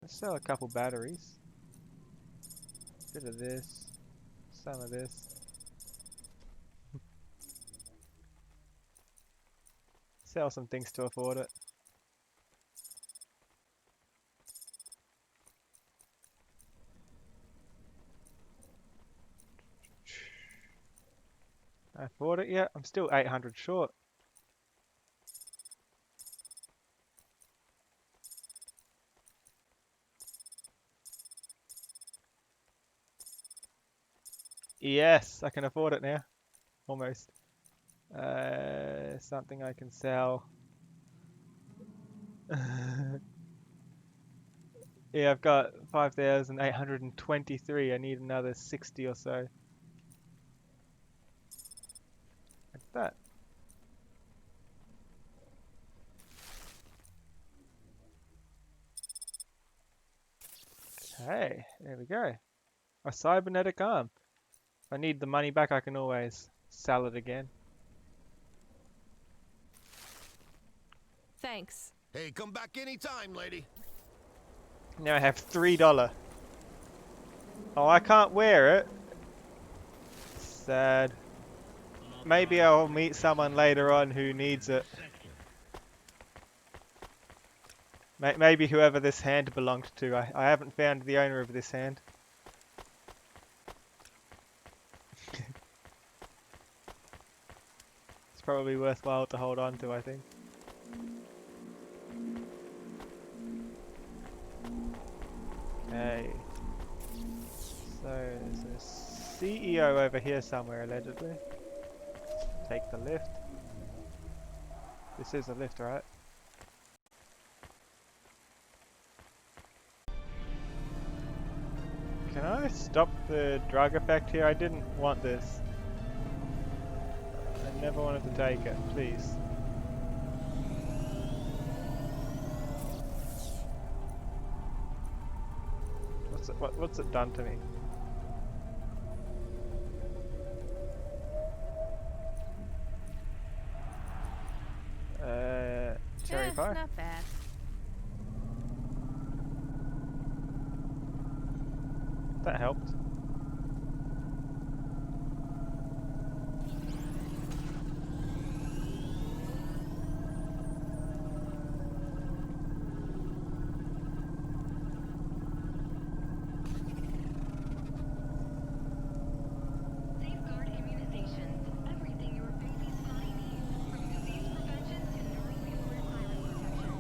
Let's sell a couple batteries. Bit of this. Some of this. Sell some things to afford it. I afford it yet? I'm still 800 short. Yes, I can afford it now. Almost. Something I can sell. Yeah, I've got 5,823. I need another 60 or so. Like that. Okay, there we go. A cybernetic arm. If I need the money back, I can always sell it again. Thanks. Hey, come back anytime, lady. Now I have $3. Oh, I can't wear it. Sad. Maybe I'll meet someone later on who needs it. Maybe whoever this hand belonged to. I haven't found the owner of this hand. It's probably worthwhile to hold on to, I think. Okay. So there's a CEO over here somewhere, allegedly. Take the lift. This is a lift, right? Can I stop the drug effect here? I didn't want this. I never wanted to take it, please. What's it done to me? Cherry pie? Not bad. That helped. Safeguard immunizations. Everything your baby's body needs, from disease prevention to neuromuscular protection.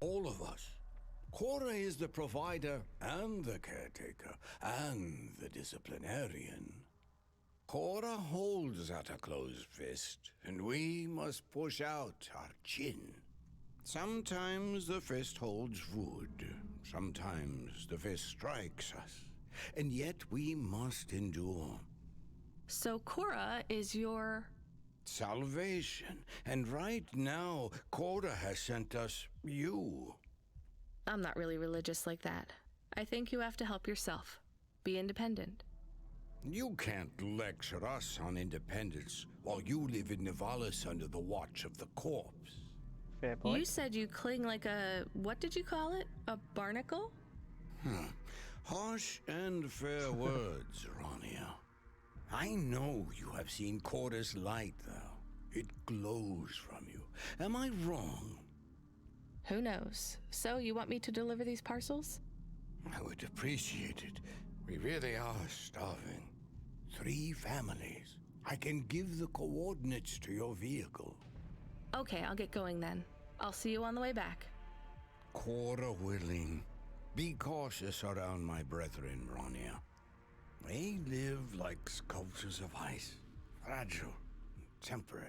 All of us. Cora is the provider and the caretaker and the disciplinarian. Cora holds out a closed fist, and we must push out our chin. Sometimes the fist holds wood, sometimes the fist strikes us, and yet we must endure. So Cora is your... Salvation, and right now, Cora has sent us you. I'm not really religious like that. I think you have to help yourself. Be independent. You can't lecture us on independence while you live in Nivalis under the watch of the corpse. Fair point. You said you cling like a... what did you call it? A barnacle? Harsh and fair words, Ronia. I know you have seen Cora's light, though. It glows from you. Am I wrong? Who knows? So you want me to deliver these parcels? I would appreciate it. We really are starving. 3 families. I can give the coordinates to your vehicle. Okay, I'll get going then. I'll see you on the way back. Cora willing. Be cautious around my brethren, Ronia. They live like sculptures of ice. Fragile and temporary.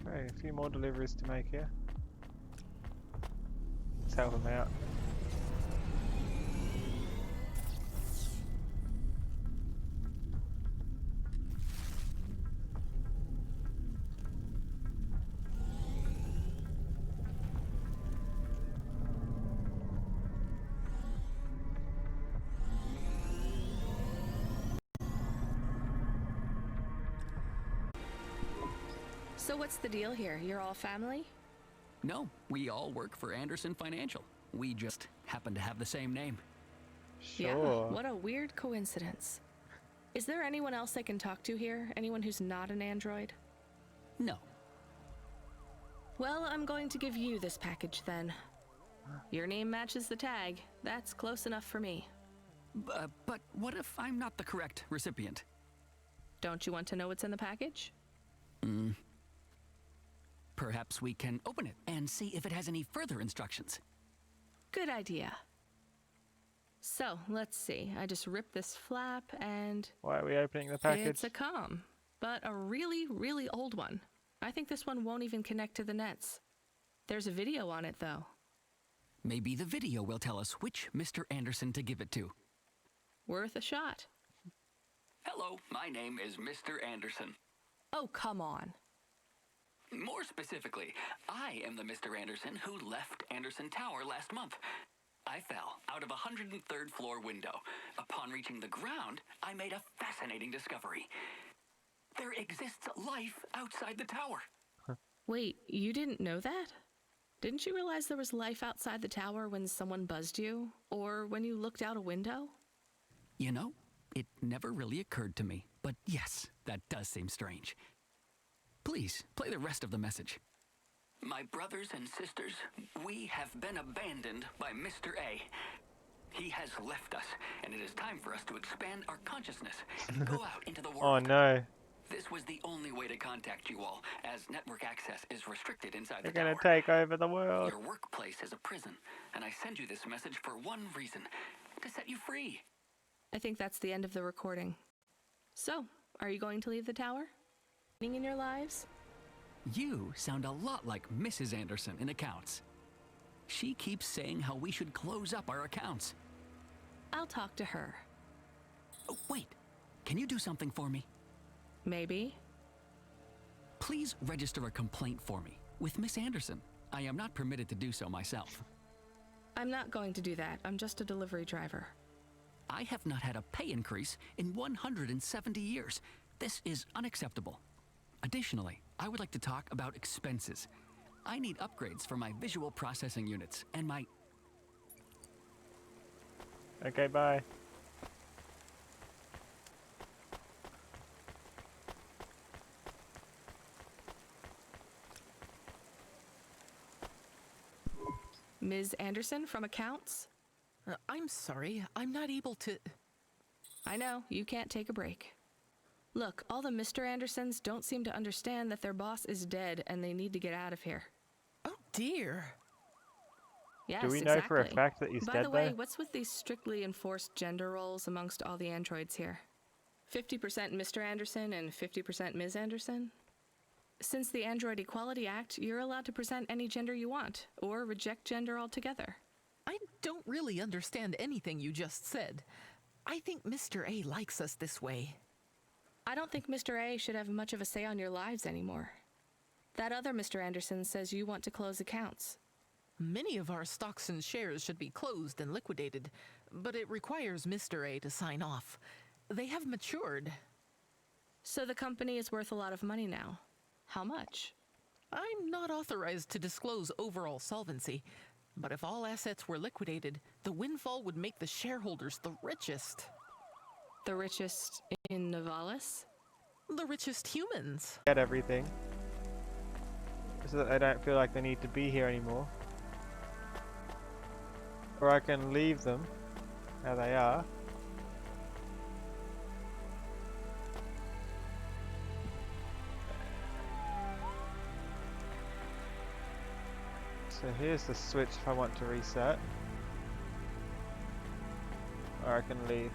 Okay, a few more deliveries to make here. Let's help them out. So what's the deal here? You're all family? No, we all work for Anderson Financial. We just happen to have the same name. Yeah, Sure. what a weird coincidence. Is there anyone else I can talk to here? Anyone who's not an android? No. Well, I'm going to give you this package then. Your name matches the tag. That's close enough for me. But what if I'm not the correct recipient? Don't you want to know what's in the package? Perhaps we can open it and see if it has any further instructions. Good idea. So, let's see. I just ripped this flap and Why are we opening the package? it's a comm, but a really, really old one. I think this one won't even connect to the nets. There's a video on it, though. Maybe the video will tell us which Mr. Anderson to give it to. Worth a shot. Hello, my name is Mr. Anderson. Oh, come on. More specifically, I am the Mr. Anderson who left Anderson Tower last month. I fell out of a 103rd floor window. Upon reaching the ground, I made a fascinating discovery. There exists life outside the tower. Wait, you didn't know that? Didn't you realize there was life outside the tower when someone buzzed you? Or when you looked out a window? You know, it never really occurred to me. But yes, that does seem strange. Please, play the rest of the message. My brothers and sisters, we have been abandoned by Mr. A. He has left us, and it is time for us to expand our consciousness and go out into the world. Oh no. This was the only way to contact you all, as network access is restricted inside They're the gonna tower. take over the world. Your workplace is a prison, and I send you this message for one reason, to set you free. I think that's the end of the recording. So, are you going to leave the tower? In your lives? You sound a lot like Mrs. Anderson in accounts. She keeps saying how we should close up our accounts. I'll talk to her. Oh, wait, can you do something for me? Maybe. Please register a complaint for me with Miss Anderson. I am not permitted to do so myself. I'm not going to do that. I'm just a delivery driver. I have not had a pay increase in 170 years. This is unacceptable. Additionally, I would like to talk about expenses. I need upgrades for my visual processing units and my... Okay, bye. Ms. Anderson from accounts? I'm sorry, I'm not able to... I know, you can't take a break. Look, all the Mr. Andersons don't seem to understand that their boss is dead and they need to get out of here. Oh dear. Yes, Do we know for a exactly. fact that he's By dead the way, though? what's with these strictly enforced gender roles amongst all the androids here? 50% Mr. Anderson and 50% Ms. Anderson? Since the Android Equality Act, you're allowed to present any gender you want, or reject gender altogether. I don't really understand anything you just said. I think Mr. A likes us this way. I don't think Mr. A should have much of a say on your lives anymore. That other Mr. Anderson says you want to close accounts. Many of our stocks and shares should be closed and liquidated, but it requires Mr. A to sign off. They have matured. So the company is worth a lot of money now. How much? I'm not authorized to disclose overall solvency, but if all assets were liquidated, the windfall would make the shareholders the richest. The richest in Novalis? The richest humans. Get everything. So that they don't feel like they need to be here anymore. Or I can leave them how they are. So here's the switch if I want to reset. Or I can leave.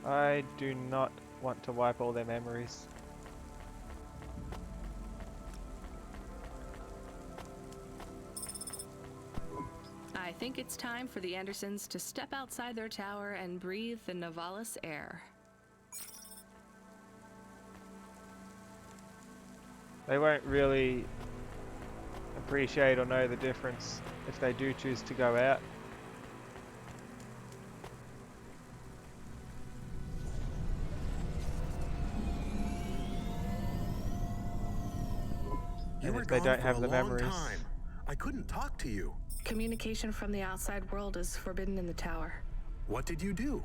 I do not want to wipe all their memories. I think it's time for the Andersons to step outside their tower and breathe the Novalis air. They won't really appreciate or know the difference if they do choose to go out. You And were if they gone don't for have a the long memories. time. I couldn't talk to you. Communication from the outside world is forbidden in the tower. What did you do?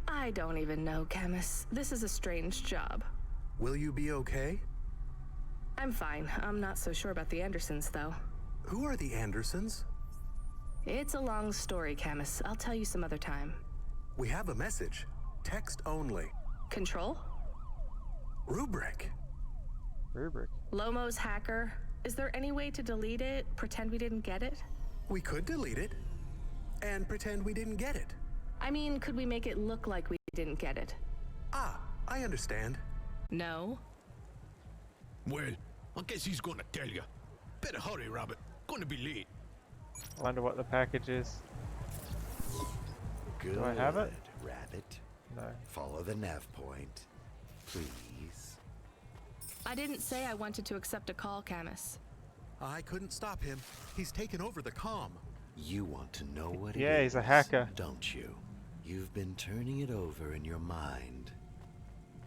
I don't even know, Camus. This is a strange job. Will you be okay? I'm fine. I'm not so sure about the Andersons, though. Who are the Andersons? It's a long story, Camus. I'll tell you some other time. We have a message. Text only. Control? Rubric. Rubric. Lomo's hacker. Is there any way to delete it? Pretend we didn't get it? We could delete it and pretend we didn't get it. I mean, could we make it look like we didn't get it? Ah, I understand. No. Well, I guess he's gonna tell you. Better hurry, Rabbit. Gonna be late. I wonder what the package is. Good, Do I have it? Rabbit. No. Follow the nav point, please. I didn't say I wanted to accept a call, Camus. I couldn't stop him. He's taken over the comm. You want to know what it is? Yeah, he's a hacker. Don't you? You've been turning it over in your mind.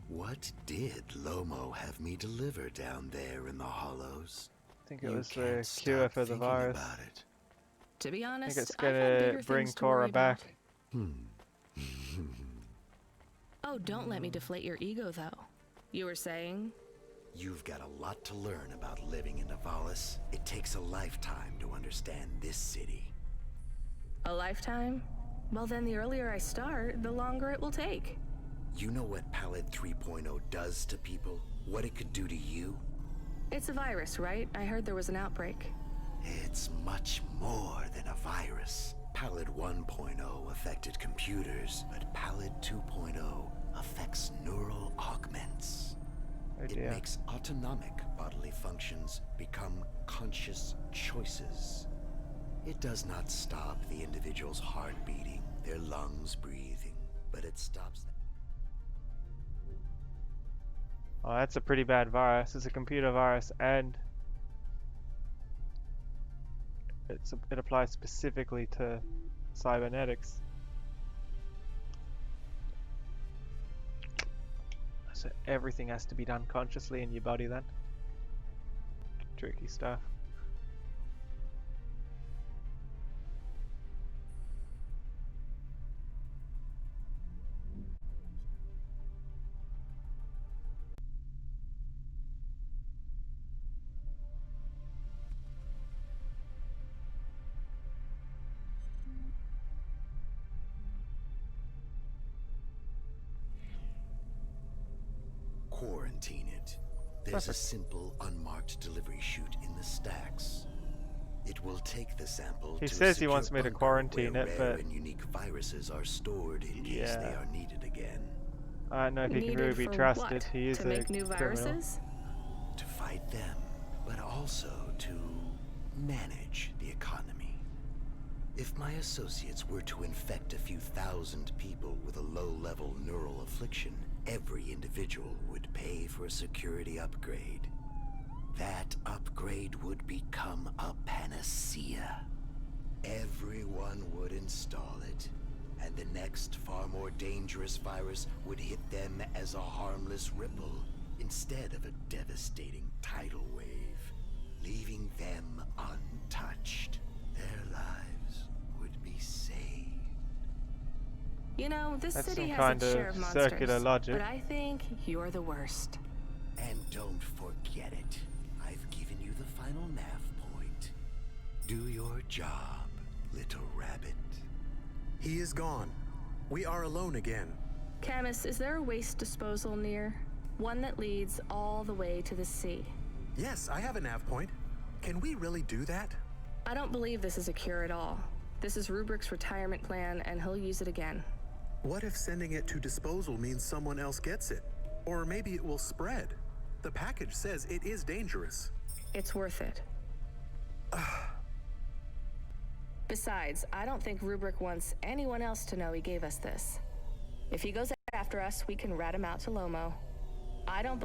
What did Lomo have me deliver down there in the hollows? I think it You was the can't cure stop for the thinking virus. about it. To be I honest, think it's I've had gonna bigger bring things to worry Cora back. about. Oh, don't let me deflate your ego, though. You were saying? You've got a lot to learn about living in Avalis. It takes a lifetime to understand this city. A lifetime? Well, then the earlier I start, the longer it will take. You know what Pallid 3.0 does to people? What it could do to you? It's a virus, right? I heard there was an outbreak. It's much more than a virus. Pallid 1.0 affected computers, but Pallid 2.0 affects neural augments. Oh It dear. makes autonomic bodily functions become conscious choices. It does not stop the individual's heart beating, their lungs breathing, but it stops them. Oh, that's a pretty bad virus. It's a computer virus, and it applies specifically to cybernetics. So everything has to be done consciously in your body then. Tricky stuff. Quarantine it. There's a Perfect. simple unmarked delivery chute in the stacks. It will take the sample He to a says he secure wants me to bunker quarantine where it, rare but- and unique viruses are stored in case Yeah. they are needed again. I don't know if he can Needed really be for trusted. what? He is to a make new criminal. viruses? To fight them, but also to manage the economy. If my associates were to infect a few thousand people with a low-level neural affliction, every individual would pay for a security upgrade. That upgrade would become a panacea. Everyone would install it, and the next far more dangerous virus would hit them as a harmless ripple instead of a devastating tidal wave, leaving them untouched. Their lives would be saved. You know, this That's city some has kind its share of of monsters, circular logic. but I think you're the worst. And don't forget it. I've given you the final nav point. Do your job, little rabbit. He is gone. We are alone again. Camus, is there a waste disposal near? One that leads all the way to the sea. Yes, I have a nav point. Can we really do that? I don't believe this is a cure at all. This is Rubric's retirement plan, and he'll use it again. What if sending it to disposal means someone else gets it? Or maybe it will spread. The package says it is dangerous. It's worth it. Besides, I don't think Rubric wants anyone else to know he gave us this. If he goes after us, we can rat him out to Lomo. I don't